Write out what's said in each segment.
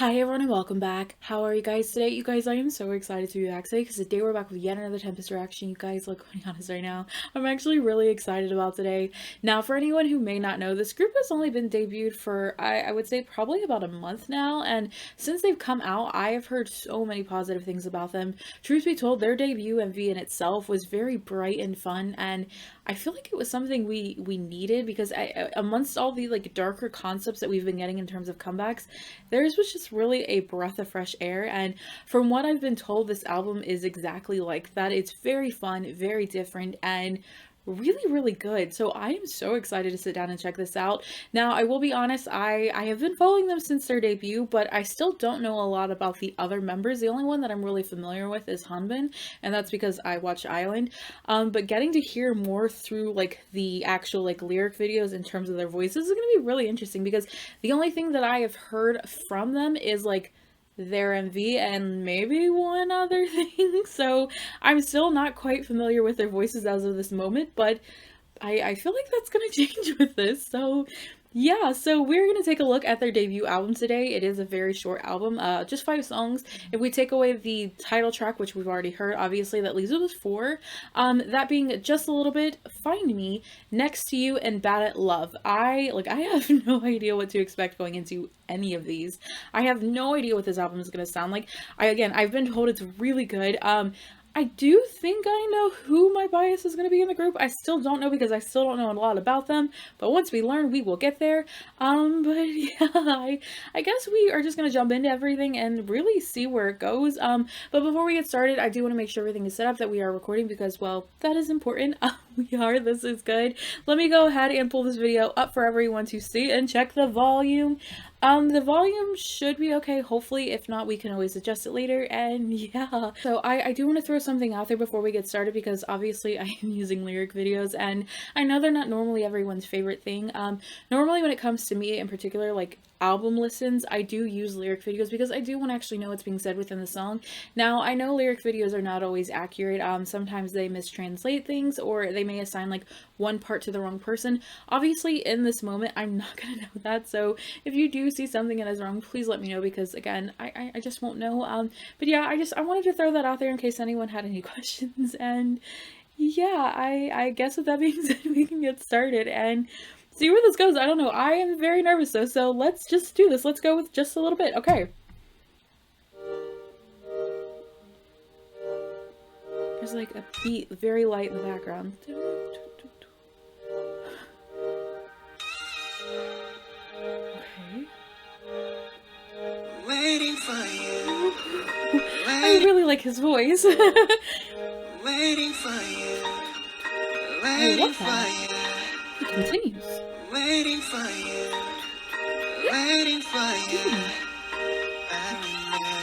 Hi everyone and welcome back. How are you guys today? You guys, I am so excited to be back today because today we're back with yet another Tempest reaction. You guys, look, going honest right now, I'm actually really excited about today. Now, for anyone who may not know, this group has only been debuted for, I would say, probably about a month now. And since they've come out, I have heard so many positive things about them. Truth be told, their debut MV in itself was very bright and fun, and I feel like it was something we needed because amongst all the like darker concepts that we've been getting in terms of comebacks, theirs was just really a breath of fresh air. And from what I've been told, this album is exactly like that. It's very fun, very different, and really good. So I am so excited to sit down and check this out. Now, I will be honest, I have been following them since their debut, but I still don't know a lot about the other members. The only one that I'm really familiar with is Hanbin, and that's because I watch Island. But getting to hear more through like the actual like lyric videos in terms of their voices is going to be really interesting, because the only thing that I have heard from them is like their MV and maybe one other thing. So I'm still not quite familiar with their voices as of this moment, but I feel like that's gonna change with this. So yeah, so we're gonna take a look at their debut album today. It is a very short album, just 5 songs. If we take away the title track, which we've already heard, obviously that leaves it with 4. That being Just a Little Bit, Find Me, Next to You, and Bad at Love. I have no idea what to expect going into any of these. I have no idea what this album is gonna sound like. I've been told it's really good. I do think I know who my bias is going to be in the group. I still don't know because I still don't know a lot about them, but once we learn, we will get there. But yeah, I guess we are just going to jump into everything and really see where it goes. But before we get started, I do want to make sure everything is set up, that we are recording, because, well, that is important. We are. This is good. Let me go ahead and pull this video up for everyone to see and check the volume. The volume should be okay, hopefully. If not, we can always adjust it later, and yeah. So I do want to throw something out there before we get started, because obviously I am using lyric videos, and I know they're not normally everyone's favorite thing. Normally when it comes to me in particular, like album listens, I do use lyric videos because I do want to actually know what's being said within the song. Now, I know lyric videos are not always accurate. Sometimes they mistranslate things, or they may assign like one part to the wrong person. Obviously, in this moment, I'm not gonna know that, so if you do see something that is wrong, please let me know, because again, I just won't know. But yeah, I wanted to throw that out there in case anyone had any questions. And yeah, I guess with that being said, we can get started and see where this goes. I don't know. I am very nervous though, so let's just do this. Let's go with Just a Little Bit. Okay. There's like a beat very light in the background. Okay. Waiting for you. I really like his voice. Waiting for you. I love that. He continues. Waiting for you. Waiting for you. I remember.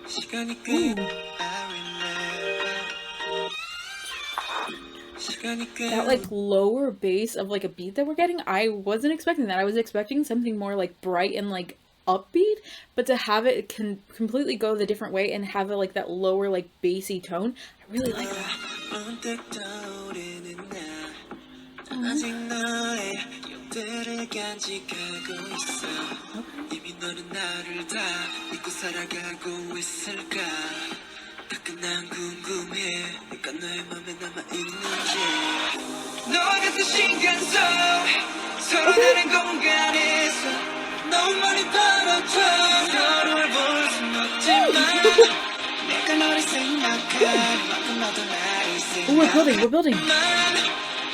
시간이 꽤. That like lower bass of like a beat that we're getting, I wasn't expecting that. I was expecting something more like bright and like upbeat, but to have it completely go the different way and have it like that lower like bassy tone, I really like that. 난 궁금해 네가 너의 맘에 남아있는지 너와 같은 시간 속 서로 다른 공간에서 너무 많이 떨어져 서로를 볼 순 없지만 내가 너를 생각할 만큼 너도 나를 생각할 We're building.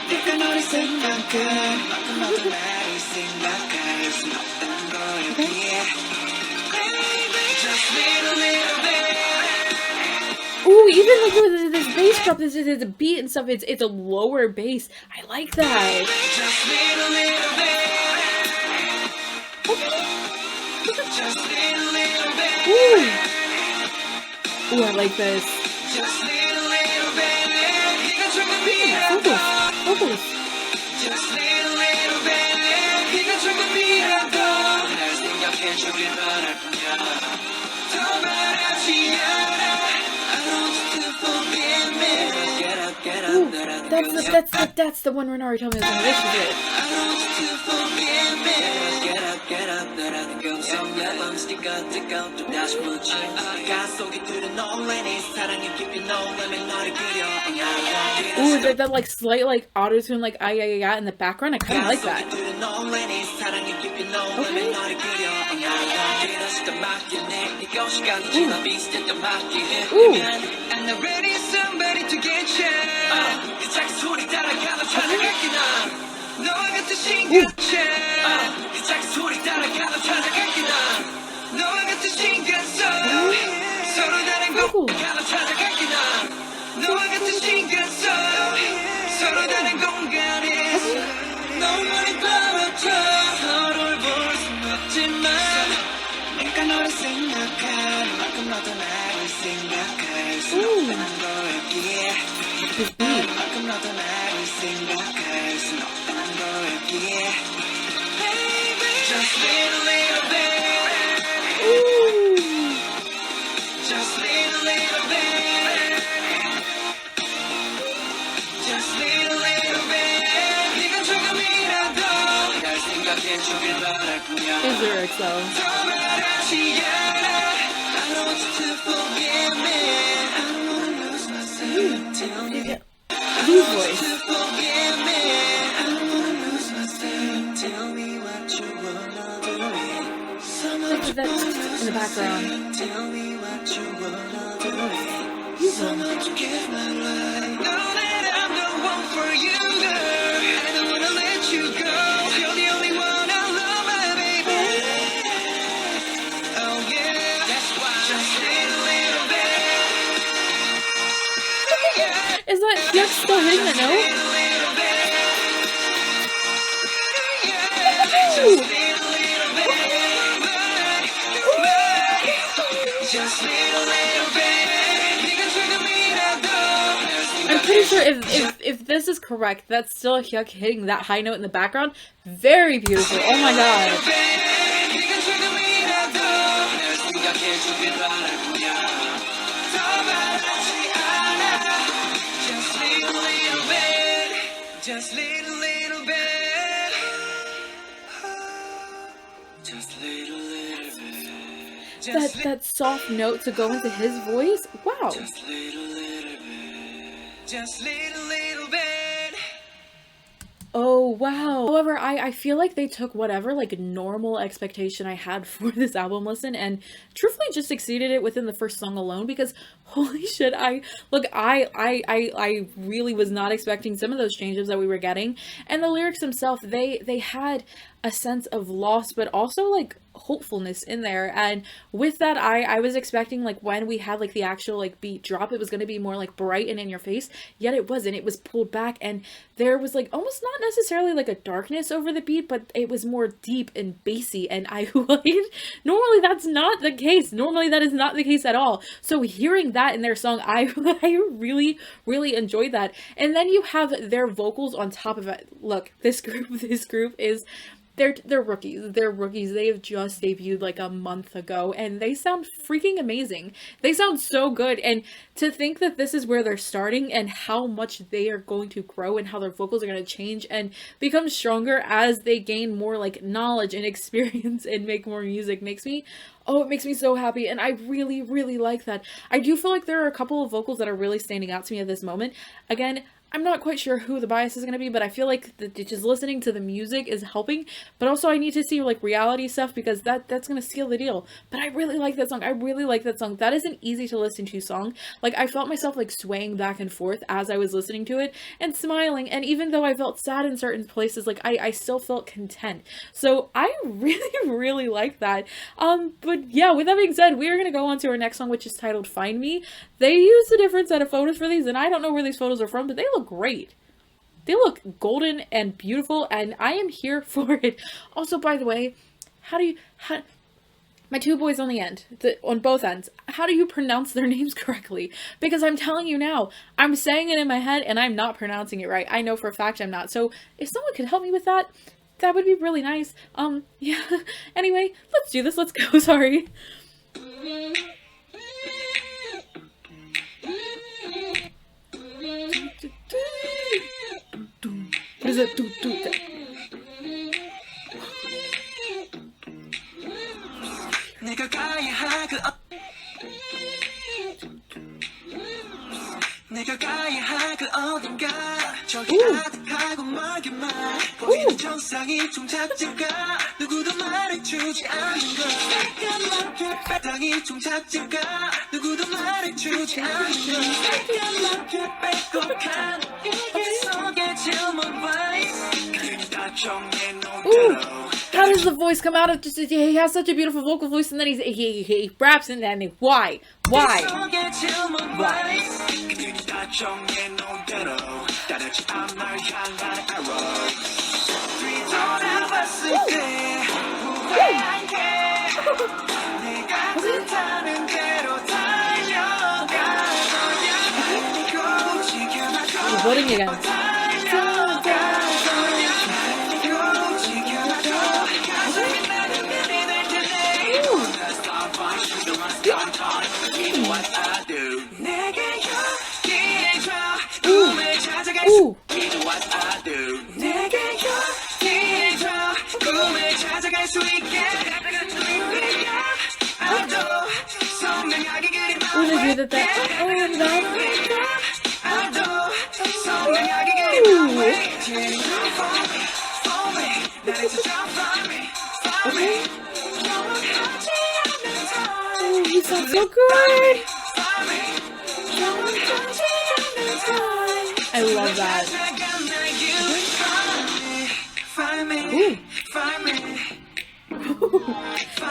내가 너를 생각할 만큼 너도 나를 생각할 수 없다는 걸 여기에 Baby just little bit. Ooh, even like with this bass drop, this is a beat and stuff. It's a lower bass. I like that. Ooh. Ooh, I like this. Focus. That's the one Renari told me was in a relationship. Ooh, that like slight like auto tune like ah yeah yeah yeah in the background. I kind of like that. Ooh. Cool. His lyrics though. Whose voice? That's in the background. Is that Yuck still hitting the note? I'm pretty sure if this is correct, that's still Hyuk hitting that high note in the background. Very beautiful. Oh my god. Just little bit. Just little bit. That soft note to go into his voice. Wow. Just little bit. Just little bit. Oh wow. However, I feel like they took whatever like normal expectation I had for this album listen and truthfully just exceeded it within the first song alone, because holy shit, I really was not expecting some of those changes that we were getting. And the lyrics themselves, they had a sense of loss but also like hopefulness in there, and with that I was expecting like when we had like the actual like beat drop, it was going to be more like bright and in your face, yet it wasn't. It was pulled back and there was like almost not necessarily like a darkness over the beat, but it was more deep and bassy, and I normally that's not the case. Normally that is not the case at all. So hearing that in their song, I really enjoyed that. And then you have their vocals on top of it. Look, this group is they're rookies. They're rookies. They have just debuted like a month ago and they sound freaking amazing. They sound so good, and to think that this is where they're starting and how much they are going to grow and how their vocals are going to change and become stronger as they gain more like knowledge and experience and make more music makes me so happy, and I really like that. I do feel like there are a couple of vocals that are really standing out to me at this moment. Again, I'm not quite sure who the bias is going to be, but I feel like just listening to the music is helping, but also I need to see like reality stuff because that's going to seal the deal. But I really like that song. I really like that song. That is an easy to listen to song. Like I felt myself like swaying back and forth as I was listening to it and smiling, and even though I felt sad in certain places, like I still felt content. So I really like that. But yeah, with that being said, we are going to go on to our next song, which is titled Find Me. They used a different set of photos for these, and I don't know where these photos are from, but they look great. They look golden and beautiful, and I am here for it. Also, by the way, my two boys on the end, on both ends, how do you pronounce their names correctly? Because I'm telling you now, I'm saying it in my head and I'm not pronouncing it right. I know for a fact I'm not. So if someone could help me with that, that would be really nice. Yeah. Anyway, let's do this. Let's go. Sorry. is it? 내가 가야 할 그 내가 가야 할 그 어딘가 저기 아득하고 멀게만 보이는 정상이 종착지가 누구도 말해주지 않는 걸 새까맣게 바닥이 종착지가 누구도 말해주지 않는 걸 새까맣게 빼곡한 일기 속에 질문 voice 다 정해놓은 How does the voice come out of just? He has such a beautiful vocal voice, and then he raps in that. And why? Voting again. Ooh. He sounds so good. I love that. Ooh.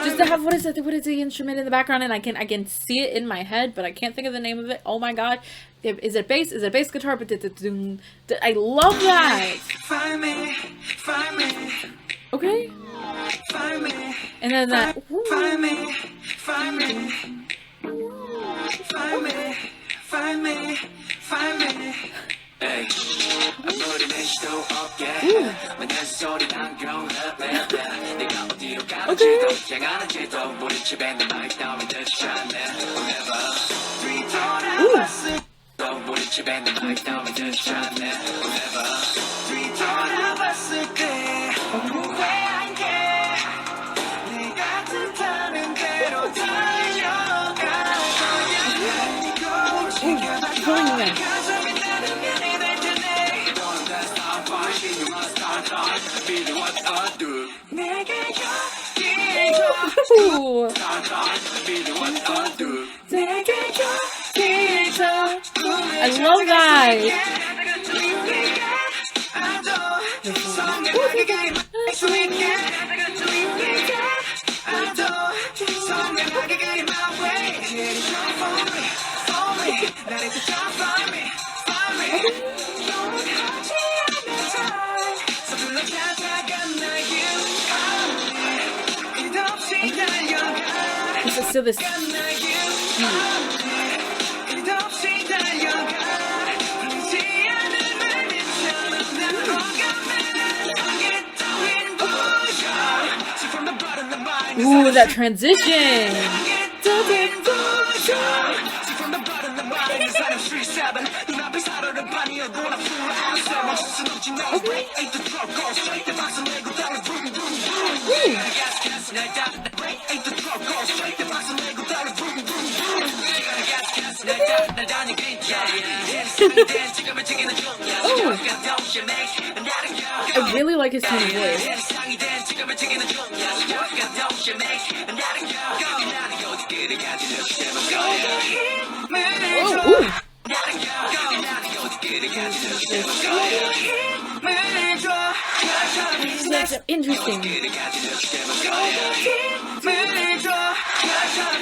Just to have what is the instrument in the background, and I can see it in my head, but I can't think of the name of it. Oh my god. Is it bass? Is it bass guitar? But I love that. Okay. And then that. I love that. So this. Ooh, that transition. I really like his tone of voice. That's interesting.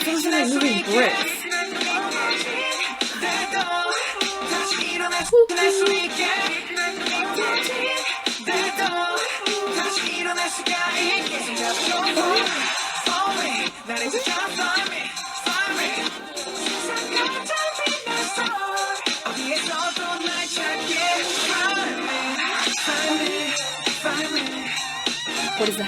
Sounds like moving bricks. What is that?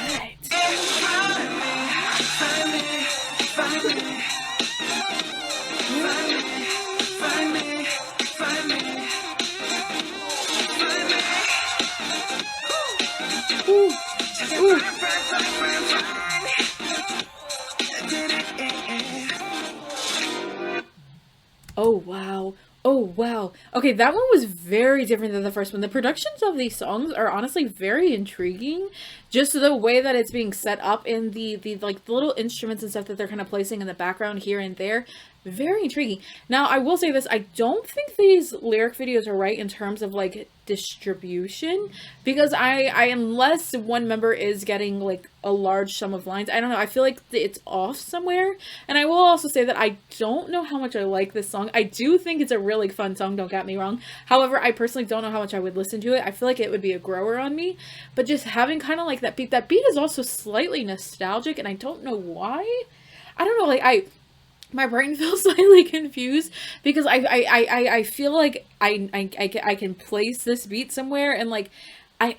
Oh, wow. Okay, that one was very different than the first one. The productions of these songs are honestly very intriguing. Just the way that it's being set up in the like the little instruments and stuff that they're kind of placing in the background here and there. Very intriguing. Now, I will say this, I don't think these lyric videos are right in terms of like distribution, because I unless one member is getting like a large sum of lines, I don't know, I feel like it's off somewhere. And I will also say that I don't know how much I like this song. I do think it's a really fun song, don't get me wrong. However, I personally don't know how much I would listen to it. I feel like it would be a grower on me, but just having kind of like that beat is also slightly nostalgic, and I don't know why. I don't know, like my brain feels slightly confused because I feel like I can place this beat somewhere, and like I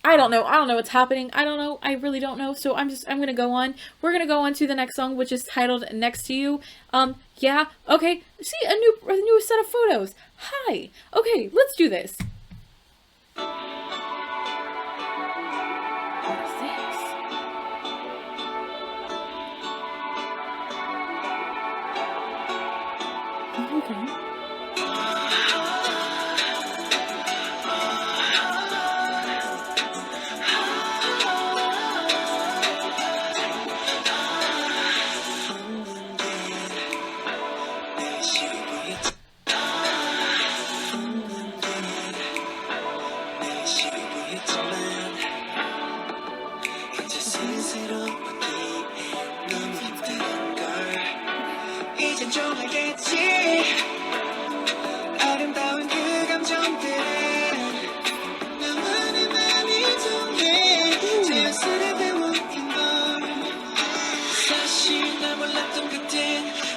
don't know what's happening. I don't know. I really don't know. So I'm gonna go on. We're gonna go on to the next song, which is titled "Next to You." Yeah. Okay. See, a new set of photos. Hi. Okay. Let's do this. What is this? Okay.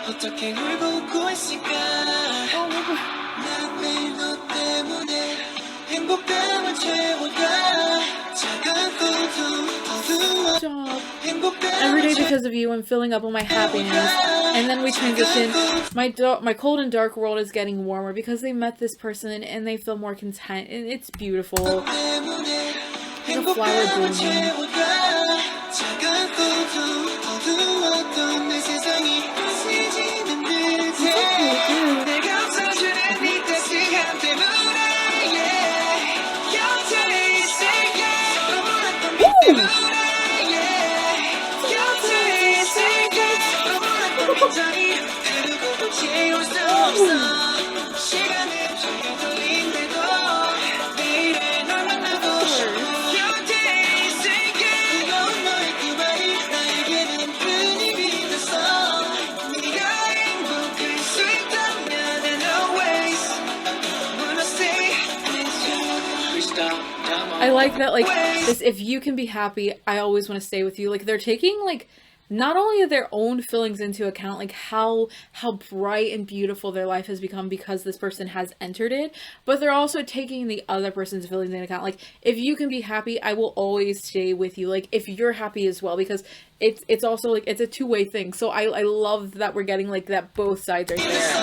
어떻게 울고 웃고 있을까 난 매일 너 때문에 행복감을 채워가 차갑고도 어두워 Every day because of you, I'm filling up on my happiness. And then we transition. My cold and dark world is getting warmer because they met this person and they feel more content. And it's beautiful. Like a flower blooming. I like that, like, this, if you can be happy, I always want to stay with you. Like, they're taking, like, not only their own feelings into account, like how bright and beautiful their life has become because this person has entered it, but they're also taking the other person's feelings into account. Like, if you can be happy, I will always stay with you. Like, if you're happy as well, because it's also, like, it's a two-way thing. So I love that we're getting, like, that both sides right there.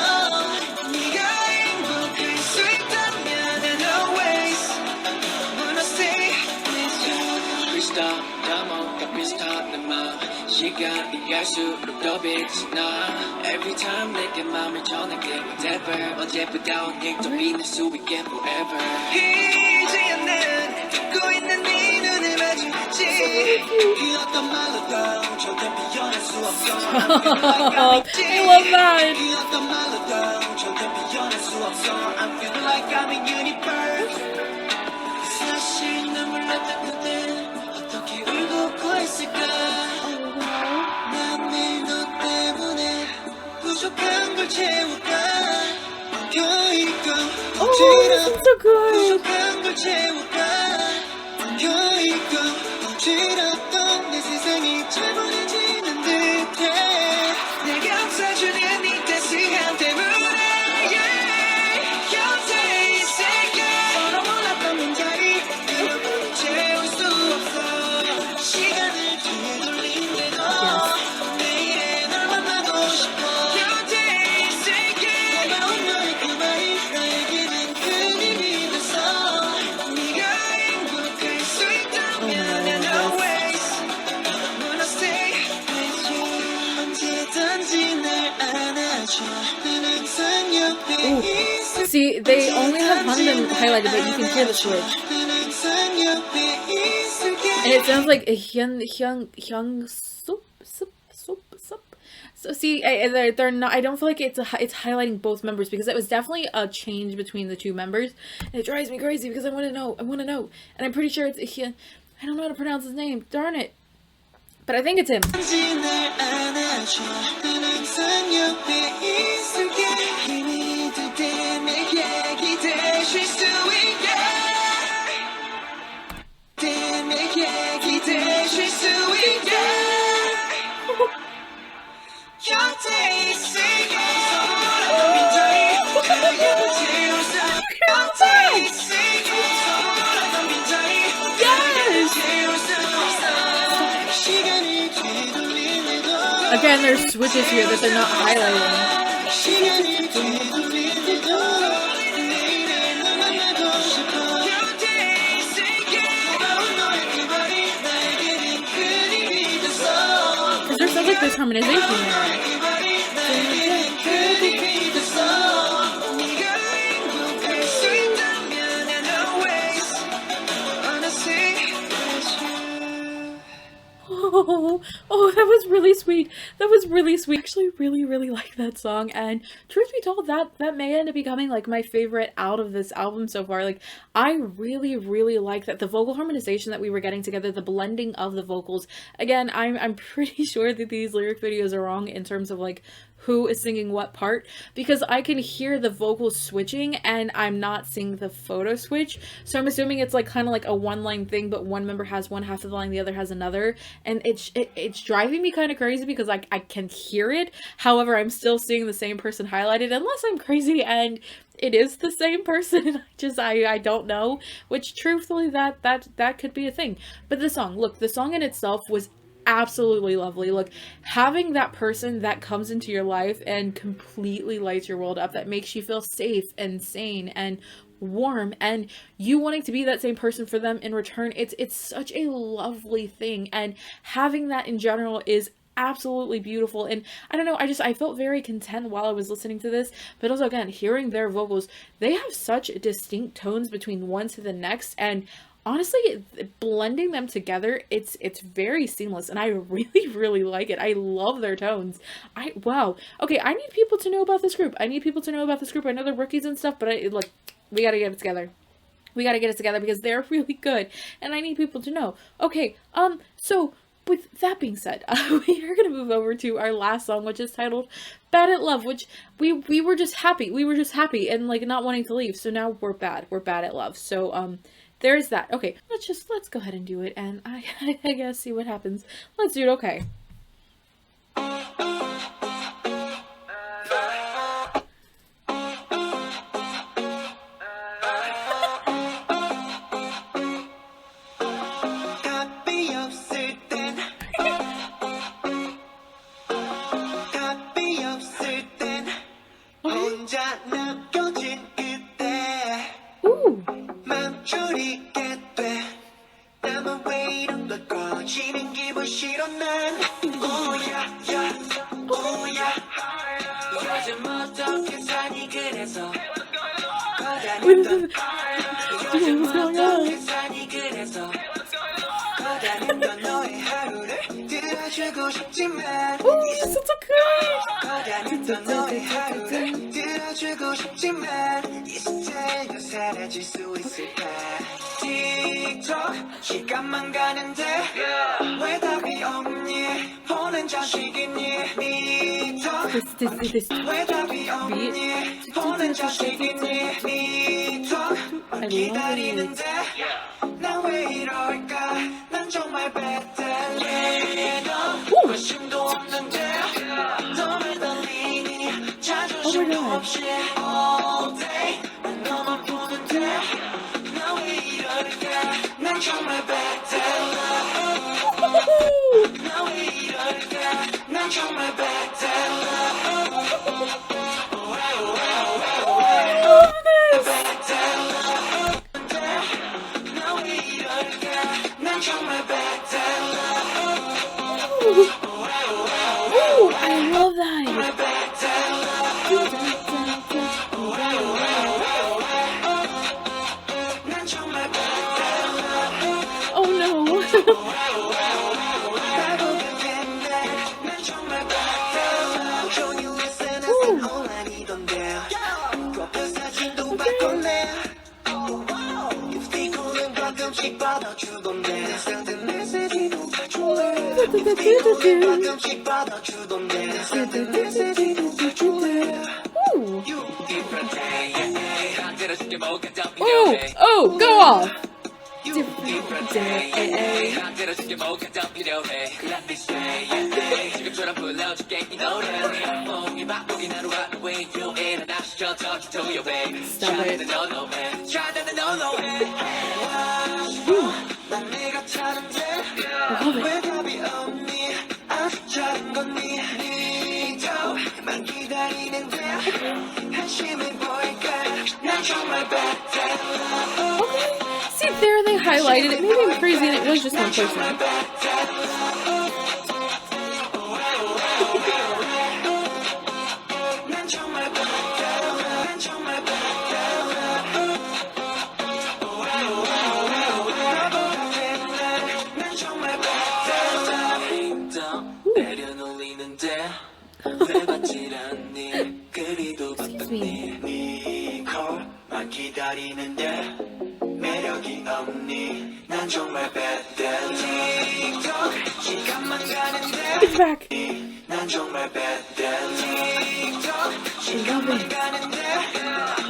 Every time 내게 맘을 전할게 whatever 언제부터 언제도 빛날 수 있게 forever 이제야 난 듣고 있는 네 눈을 마주했지 그 어떤 말로도 절대 비워낼 수 없어 I love that. 그 어떤 말로도 절대 비워낼 수 없어 I feel like I'm in universe 사실 난 몰랐던 그때 어떻게 울고 웃고 있을까 Oh, this is so good. See, they only have Hanbin highlighted, but you can hear the switch. And it sounds like a hyung soup. So see, they're not. I don't feel like it's highlighting both members, because it was definitely a change between the two members, and it drives me crazy because I want to know, and I'm pretty sure it's Hyun. I don't know how to pronounce his name. Darn it! But I think it's him. Again, there's switches here that they're not highlighting. Because there's still like this harmonization there. Oh, that was really sweet. That was really sweet. I actually really like that song, and truth be told, that may end up becoming like my favorite out of this album so far. Like, I really like that. The vocal harmonization that we were getting together, the blending of the vocals. Again, I'm pretty sure that these lyric videos are wrong in terms of like who is singing what part, because I can hear the vocals switching and I'm not seeing the photo switch. So I'm assuming it's like kind of like a one-line thing, but one member has one half of the line, the other has another, and it's driving me kind of crazy because I can hear it. However, I'm still seeing the same person highlighted, unless I'm crazy and it is the same person. I don't know, which truthfully that could be a thing. But the song, look, the song in itself was absolutely lovely. Look, having that person that comes into your life and completely lights your world up, that makes you feel safe and sane and warm, and you wanting to be that same person for them in return, it's such a lovely thing, and having that in general is absolutely beautiful. And I don't know, I felt very content while I was listening to this, but also again, hearing their vocals, they have such distinct tones between one to the next, and honestly, blending them together, it's very seamless, and I really like it. I love their tones. Wow. Okay, I need people to know about this group. I know they're rookies and stuff, but we gotta get it together. We gotta get it together because they're really good, and I need people to know. Okay, so with that being said, we are gonna move over to our last song, which is titled "Bad at Love," which we were just happy. We were just happy and like not wanting to leave. So now we're bad. We're bad at love. So there's that. Okay, let's go ahead and do it, and I guess see what happens. Let's do it. Okay. What's going on? Oh, this is so this I love that. 가끔씩 받아주던데 상대 메시지도 봐줄래 가끔씩 받아주던데 상대 메시지도 봐줄래 Oh, go off! Stop it. See, there they highlighted it. Maybe I'm crazy and it was just one person. 기다리는데 매력이 없니 난 정말 bad 시간만 가는데 It's back. 난 정말 bad 시간만 가는데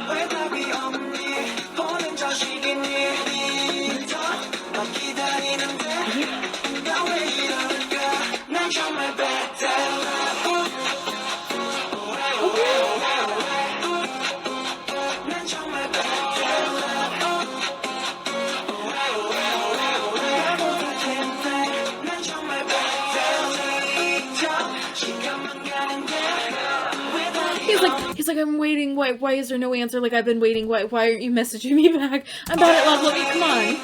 왜 답이 없니 보는 자식이니 더 기다리는데 나 왜 이럴까 난 정말 bad He's like, I'm waiting. Why is there no answer? Like, I've been waiting. Why aren't you messaging me back? I'm bad at love. Let me, come on.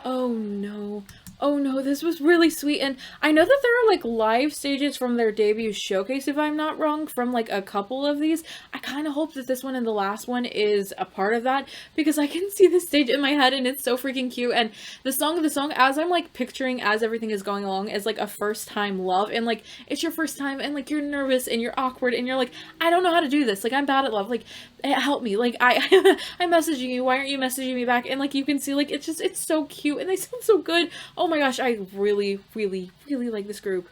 Oh no. Oh no, this was really sweet, and I know that there are like live stages from their debut showcase, if I'm not wrong, from like a couple of these. I kind of hope that this one and the last one is a part of that, because I can see the stage in my head and it's so freaking cute. And the song, as I'm like picturing as everything is going along, as like a first time love, and like it's your first time and like you're nervous and you're awkward and you're like, I don't know how to do this, like I'm bad at love, like help me, like I'm messaging you, why aren't you messaging me back? And like you can see, like it's so cute and they sound so good. Oh my gosh, I really like this group.